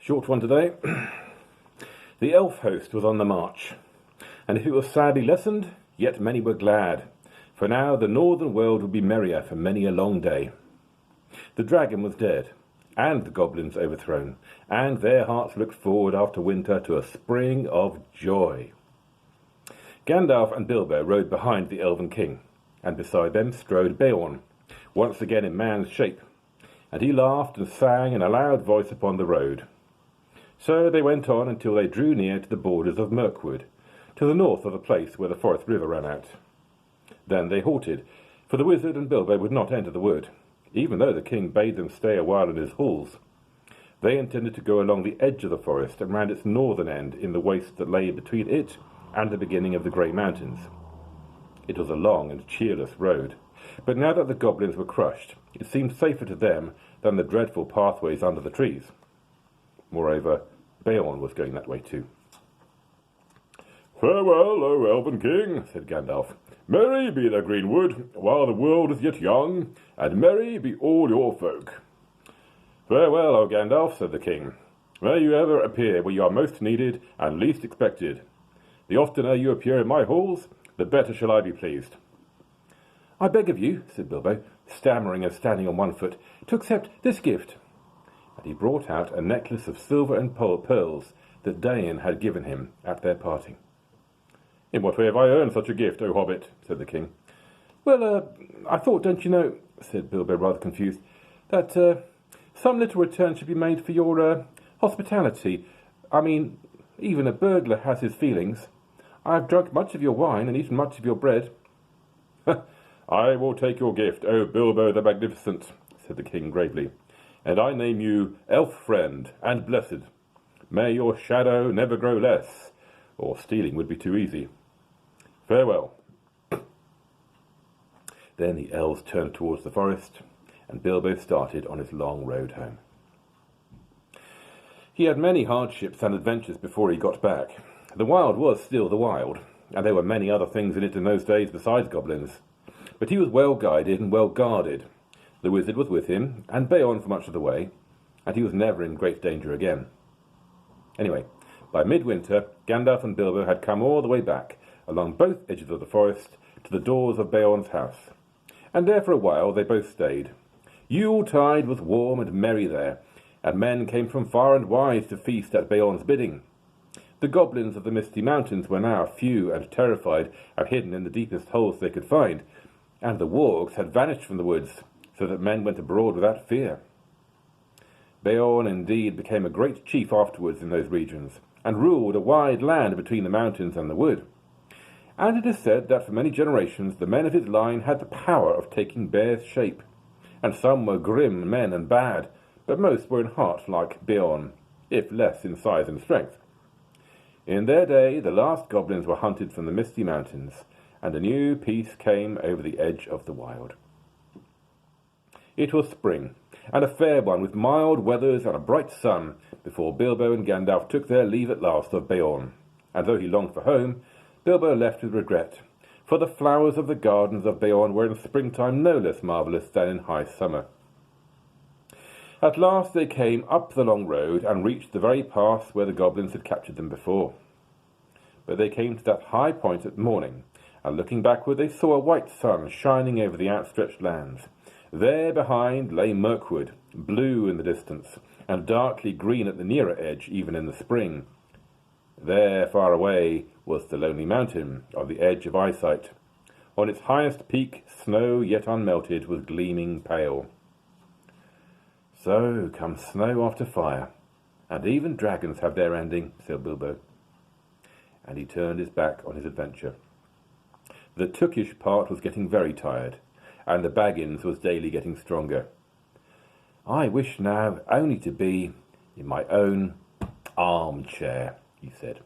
Short one today. The elf host was on the march, and if it was sadly lessened, yet many were glad, for now the northern world would be merrier for many a long day. The dragon was dead, and the goblins overthrown, and their hearts looked forward after winter to a spring of joy. Gandalf and Bilbo rode behind the elven king, and beside them strode Beorn, once again in man's shape, and he laughed and sang in a loud voice upon the road. So they went on until they drew near to the borders of Mirkwood, to the north of the place where the forest river ran out. Then they halted, for the wizard and Bilbo would not enter the wood, even though the king bade them stay a while in his halls. They intended to go along the edge of the forest and round its northern end in the waste that lay between it and the beginning of the Grey Mountains. It was a long and cheerless road, but now that the goblins were crushed, it seemed safer to them than the dreadful pathways under the trees. Moreover, Beorn was going that way too. "Farewell, O Elven King," said Gandalf. "Merry be the greenwood, while the world is yet young, and merry be all your folk." "Farewell, O Gandalf," said the king. "May you ever appear where you are most needed and least expected. The oftener you appear in my halls, the better shall I be pleased." "I beg of you," said Bilbo, stammering and standing on one foot, "to accept this gift." And he brought out a necklace of silver and pearls that Dain had given him at their parting. "In what way have I earned such a gift, O Hobbit?" said the king. "Well, I thought, don't you know," said Bilbo, rather confused, "that some little return should be made for your hospitality. I mean, even a burglar has his feelings. I've drunk much of your wine and eaten much of your bread." "I will take your gift, O Bilbo the Magnificent," said the king gravely, "and I name you elf-friend and blessed. May your shadow never grow less, or stealing would be too easy. Farewell." Then the elves turned towards the forest, and Bilbo started on his long road home. He had many hardships and adventures before he got back. The wild was still the wild, and there were many other things in it in those days besides goblins. But he was well guided and well guarded. The wizard was with him, and Beorn for much of the way, and he was never in great danger again. Anyway, by midwinter, Gandalf and Bilbo had come all the way back, along both edges of the forest, to the doors of Beorn's house. And there for a while they both stayed. Yuletide was warm and merry there, and men came from far and wide to feast at Beorn's bidding. The goblins of the Misty Mountains were now few and terrified and hidden in the deepest holes they could find, and the wargs had vanished from the woods, so that men went abroad without fear. Beorn indeed became a great chief afterwards in those regions, and ruled a wide land between the mountains and the wood. And it is said that for many generations the men of his line had the power of taking bear's shape, and some were grim men and bad, but most were in heart like Beorn, if less in size and strength. In their day the last goblins were hunted from the Misty Mountains, and a new peace came over the edge of the wild. It was spring, and a fair one with mild weathers and a bright sun, before Bilbo and Gandalf took their leave at last of Beorn, and though he longed for home, Bilbo left with regret, for the flowers of the gardens of Beorn were in springtime no less marvellous than in high summer. At last they came up the long road and reached the very pass where the goblins had captured them before. But they came to that high point at morning, and looking backward they saw a white sun shining over the outstretched lands. There behind lay Mirkwood, blue in the distance, and darkly green at the nearer edge, even in the spring. There, far away, was the lonely mountain, on the edge of eyesight. On its highest peak, snow yet unmelted was gleaming pale. "So comes snow after fire, and even dragons have their ending," said Bilbo. And he turned his back on his adventure. The Tookish part was getting very tired, and the Baggins was daily getting stronger. "I wish now only to be in my own armchair," he said.